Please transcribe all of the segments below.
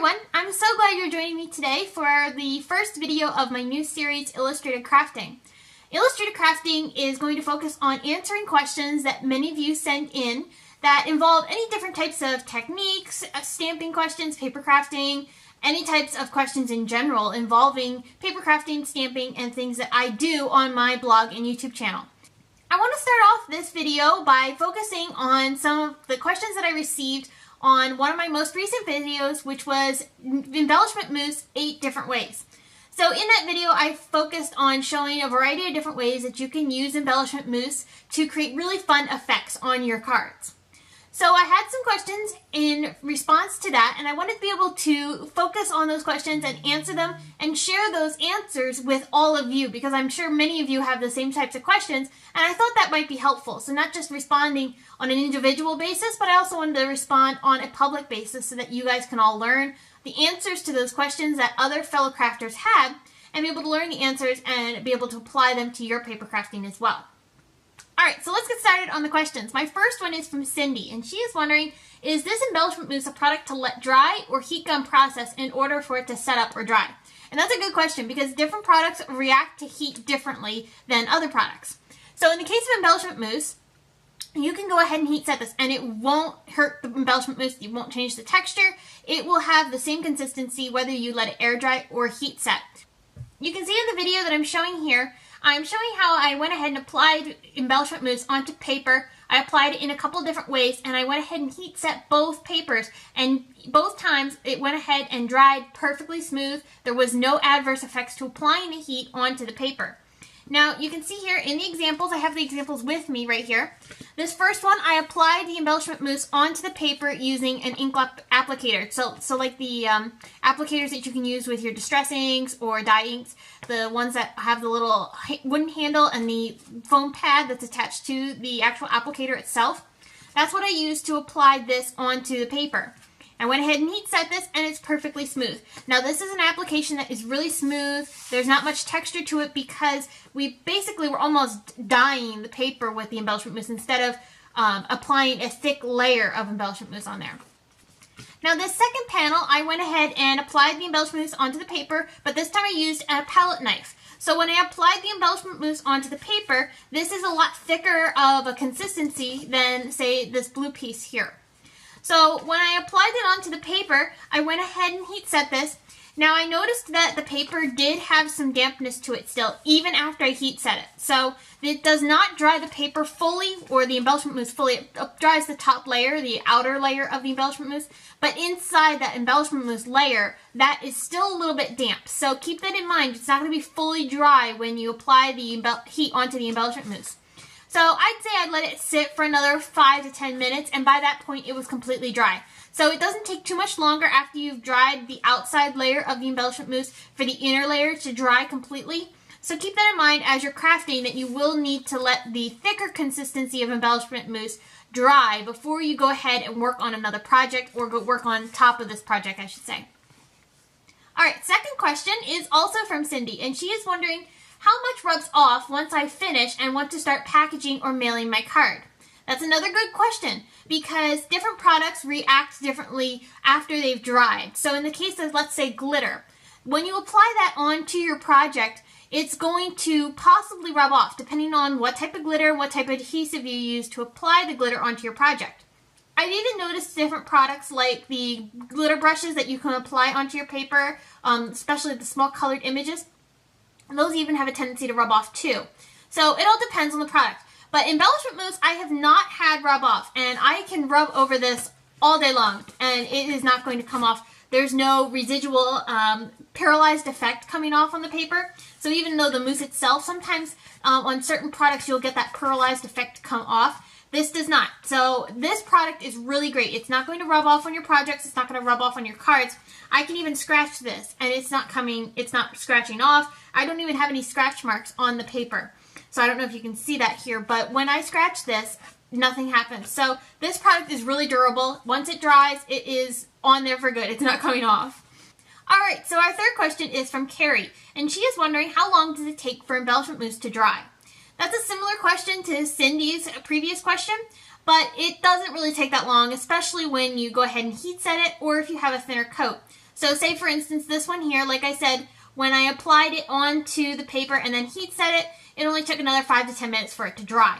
everyone! I'm so glad you're joining me today for the first video of my new series, Illustrated Crafting. Illustrated Crafting is going to focus on answering questions that many of you send in that involve any different types of techniques, stamping questions, paper crafting, any types of questions in general involving paper crafting, stamping, and things that I do on my blog and YouTube channel. I want to start off this video by focusing on some of the questions that I received on one of my most recent videos, which was Embellishment Mousse 8 different ways. So in that video, I focused on showing a variety of different ways that you can use embellishment mousse to create really fun effects on your cards. So I had some questions in response to that, and I wanted to be able to focus on those questions and answer them and share those answers with all of you, because I'm sure many of you have the same types of questions, and I thought that might be helpful. So not just responding on an individual basis, but I also wanted to respond on a public basis so that you guys can all learn the answers to those questions that other fellow crafters had and be able to learn the answers and be able to apply them to your paper crafting as well. Alright, so let's get started on the questions. My first one is from Cindy, and she is wondering, is this embellishment mousse a product to let dry or heat gun process in order for it to set up or dry? And that's a good question because different products react to heat differently than other products. So in the case of embellishment mousse, you can go ahead and heat set this and it won't hurt the embellishment mousse, it won't change the texture, it will have the same consistency whether you let it air dry or heat set. You can see in the video that I'm showing here, I'm showing how I went ahead and applied embellishment mousse onto paper. I applied it in a couple different ways and I went ahead and heat set both papers, and both times it went ahead and dried perfectly smooth. There was no adverse effects to applying the heat onto the paper. Now you can see here in the examples, I have the examples with me right here. This first one, I applied the embellishment mousse onto the paper using an ink applicator. So like the applicators that you can use with your distress inks or dye inks, the ones that have the little wooden handle and the foam pad that's attached to the actual applicator itself. That's what I used to apply this onto the paper. I went ahead and heat set this and it's perfectly smooth. Now this is an application that is really smooth. There's not much texture to it because we basically were almost dyeing the paper with the embellishment mousse instead of applying a thick layer of embellishment mousse on there. Now this second panel, I went ahead and applied the embellishment mousse onto the paper, but this time I used a palette knife. So when I applied the embellishment mousse onto the paper, this is a lot thicker of a consistency than, say, this blue piece here. So when I applied it onto the paper, I went ahead and heat set this. Now I noticed that the paper did have some dampness to it still, even after I heat set it. So it does not dry the paper fully, or the embellishment mousse fully. It dries the top layer, the outer layer of the embellishment mousse, but inside that embellishment mousse layer, that is still a little bit damp. So keep that in mind. It's not going to be fully dry when you apply the heat onto the embellishment mousse. So I'd say I'd let it sit for another 5 to 10 minutes, and by that point it was completely dry. So it doesn't take too much longer after you've dried the outside layer of the embellishment mousse for the inner layer to dry completely. So keep that in mind as you're crafting, that you will need to let the thicker consistency of embellishment mousse dry before you go ahead and work on another project, or go work on top of this project, I should say. Alright, second question is also from Cindy, and she is wondering, how much rubs off once I finish and want to start packaging or mailing my card? That's another good question, because different products react differently after they've dried. So in the case of, let's say, glitter, when you apply that onto your project, it's going to possibly rub off, depending on what type of glitter, what type of adhesive you use to apply the glitter onto your project. I've even noticed different products like the glitter brushes that you can apply onto your paper, especially the small colored images. Those even have a tendency to rub off too. So it all depends on the product. But embellishment mousse, I have not had rub off, and I can rub over this all day long and it is not going to come off. There's no residual paralyzed effect coming off on the paper. So even though the mousse itself, sometimes on certain products you'll get that paralyzed effect come off, this does not. So this product is really great. It's not going to rub off on your projects. It's not going to rub off on your cards. I can even scratch this and it's not scratching off. I don't even have any scratch marks on the paper. So I don't know if you can see that here, but when I scratch this, nothing happens. So this product is really durable. Once it dries, it is on there for good. It's not coming off. Alright, so our third question is from Carrie, and she is wondering, how long does it take for embellishment mousse to dry? That's a similar question to Cindy's previous question, but it doesn't really take that long, especially when you go ahead and heat set it or if you have a thinner coat. So say for instance this one here, like I said, when I applied it onto the paper and then heat set it, it only took another 5 to 10 minutes for it to dry.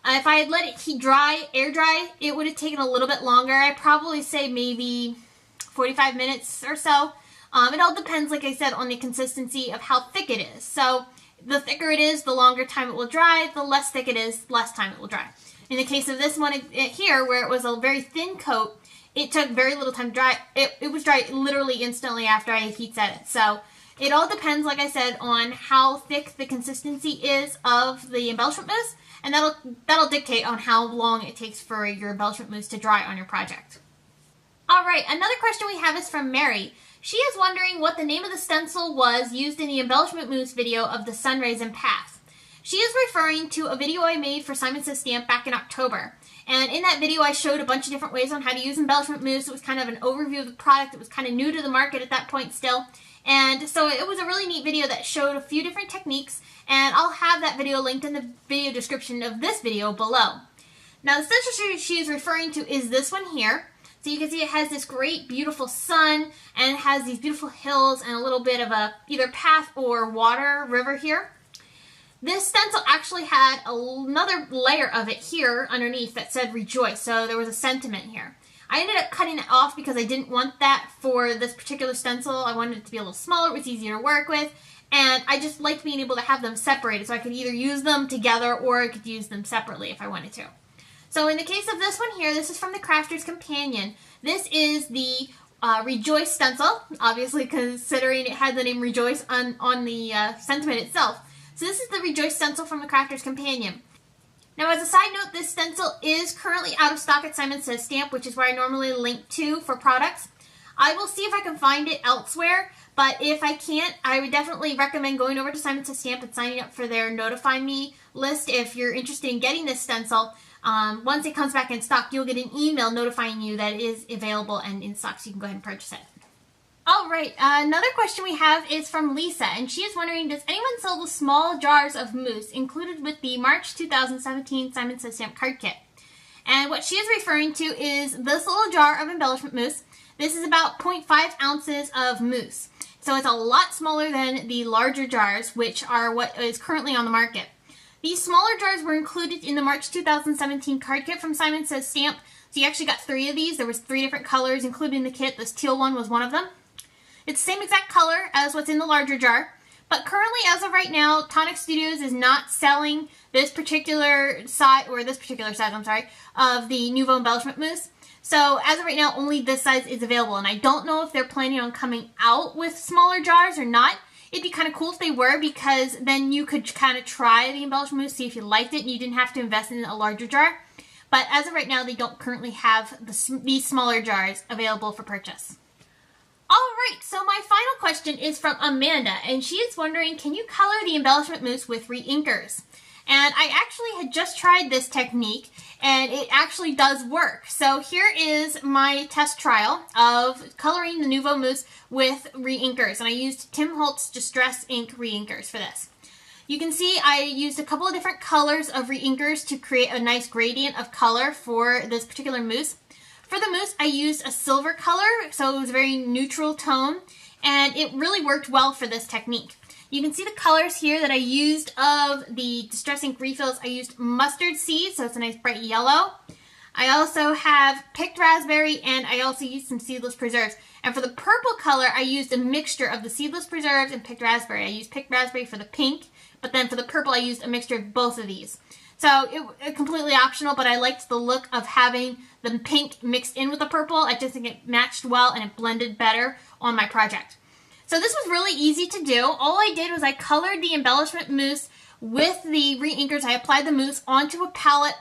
If I had let it air dry, it would have taken a little bit longer. I'd probably say maybe 45 minutes or so. It all depends, like I said, on the consistency of how thick it is. So the thicker it is, the longer time it will dry. The less thick it is, less time it will dry. In the case of this one here, where it was a very thin coat, it took very little time to dry. It was dry literally instantly after I heat set it. So it all depends, like I said, on how thick the consistency is of the embellishment mousse, and that'll dictate on how long it takes for your embellishment mousse to dry on your project. Alright, another question we have is from Mary. She is wondering what the name of the stencil was used in the embellishment mousse video of the sun rays and path. She is referring to a video I made for Simon Says Stamp back in October. And in that video I showed a bunch of different ways on how to use embellishment mousse. It was kind of an overview of the product. It was kind of new to the market at that point still. And so it was a really neat video that showed a few different techniques, and I'll have that video linked in the video description of this video below. Now the stencil she is referring to is this one here. So you can see it has this great beautiful sun, and it has these beautiful hills and a little bit of a either path or water river here. This stencil actually had another layer of it here underneath that said rejoice, so there was a sentiment here. I ended up cutting it off because I didn't want that for this particular stencil. I wanted it to be a little smaller, it was easier to work with, and I just liked being able to have them separated so I could either use them together or I could use them separately if I wanted to. So in the case of this one here, this is from the Crafter's Companion. This is the Rejoice stencil, obviously considering it had the name Rejoice on the sentiment itself. So this is the Rejoice stencil from the Crafter's Companion. Now as a side note, this stencil is currently out of stock at Simon Says Stamp, which is where I normally link to for products. I will see if I can find it elsewhere, but if I can't, I would definitely recommend going over to Simon Says Stamp and signing up for their Notify Me list if you're interested in getting this stencil. Once it comes back in stock, you'll get an email notifying you that it is available and in stock, so you can go ahead and purchase it. Alright, another question we have is from Lisa, and she is wondering, does anyone sell the small jars of mousse included with the March 2017 Simon Says Stamp card kit? And what she is referring to is this little jar of embellishment mousse. This is about 0.5 ounces of mousse. So it's a lot smaller than the larger jars, which are what is currently on the market. These smaller jars were included in the March 2017 card kit from Simon Says Stamp. So you actually got 3 of these. There was 3 different colors included in the kit. This teal one was one of them. It's the same exact color as what's in the larger jar, but currently, as of right now, Tonic Studios is not selling this particular size, of the Nuvo embellishment mousse. So as of right now, only this size is available, and I don't know if they're planning on coming out with smaller jars or not. It'd be kind of cool if they were, because then you could kind of try the embellishment mousse, see if you liked it, and you didn't have to invest in a larger jar. But as of right now, they don't currently have these smaller jars available for purchase. Alright, so my final question is from Amanda, and she is wondering, can you color the embellishment mousse with reinkers? And I actually had just tried this technique, and it actually does work. So here is my test trial of coloring the Nuvo mousse with reinkers, and I used Tim Holtz Distress Ink reinkers for this. You can see I used a couple of different colors of reinkers to create a nice gradient of color for this particular mousse. For the mousse, I used a silver color, so it was a very neutral tone, and it really worked well for this technique. You can see the colors here that I used of the Distress Ink refills. I used mustard seed, so it's a nice bright yellow. I also have picked raspberry, and I also used some seedless preserves. And for the purple color, I used a mixture of the seedless preserves and picked raspberry. I used picked raspberry for the pink, but then for the purple, I used a mixture of both of these. So it completely optional, but I liked the look of having the pink mixed in with the purple. I just think it matched well and it blended better on my project. So this was really easy to do. All I did was I colored the embellishment mousse with the reinkers. I applied the mousse onto a palette,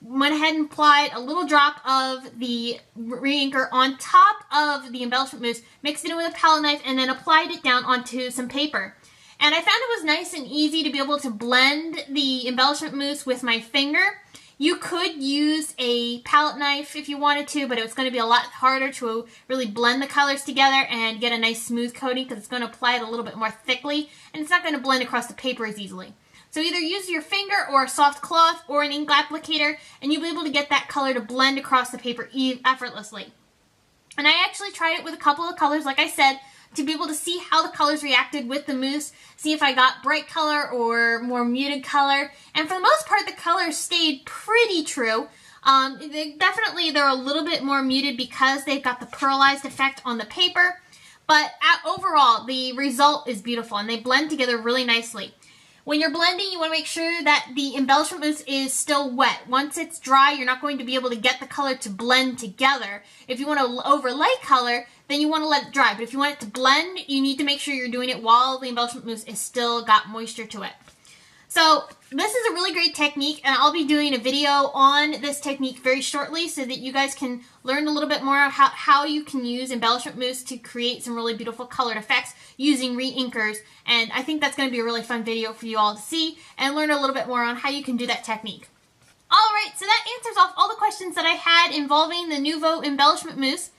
went ahead and applied a little drop of the reinker on top of the embellishment mousse, mixed it in with a palette knife, and then applied it down onto some paper. And I found it was nice and easy to be able to blend the embellishment mousse with my finger. You could use a palette knife if you wanted to, but it was going to be a lot harder to really blend the colors together and get a nice smooth coating because it's going to apply it a little bit more thickly, and it's not going to blend across the paper as easily. So either use your finger or a soft cloth or an ink applicator, and you'll be able to get that color to blend across the paper effortlessly. And I actually tried it with a couple of colors, like I said, to be able to see how the colors reacted with the mousse, see if I got bright color or more muted color. And for the most part, the colors stayed pretty true. They're a little bit more muted because they've got the pearlized effect on the paper. But overall, the result is beautiful and they blend together really nicely. When you're blending, you want to make sure that the embellishment mousse is still wet. Once it's dry, you're not going to be able to get the color to blend together. If you want to overlay color, then you want to let it dry. But if you want it to blend, you need to make sure you're doing it while the embellishment mousse is still got moisture to it. So this is a really great technique, and I'll be doing a video on this technique very shortly so that you guys can learn a little bit more about how you can use embellishment mousse to create some really beautiful colored effects using re-inkers. And I think that's going to be a really fun video for you all to see and learn a little bit more on how you can do that technique. Alright, so that answers off all the questions that I had involving the Nuvo embellishment mousse.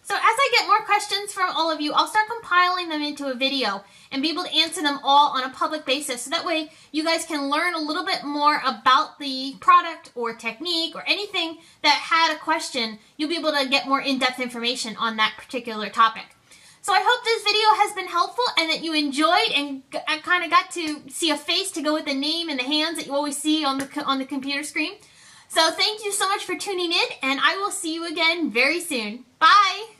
So as I get more questions from all of you, I'll start compiling them into a video and be able to answer them all on a public basis. So that way you guys can learn a little bit more about the product or technique or anything that had a question. You'll be able to get more in-depth information on that particular topic. So I hope this video has been helpful and that you enjoyed and I kind of got to see a face to go with the name and the hands that you always see on the computer screen. So thank you so much for tuning in, and I will see you again very soon. Bye!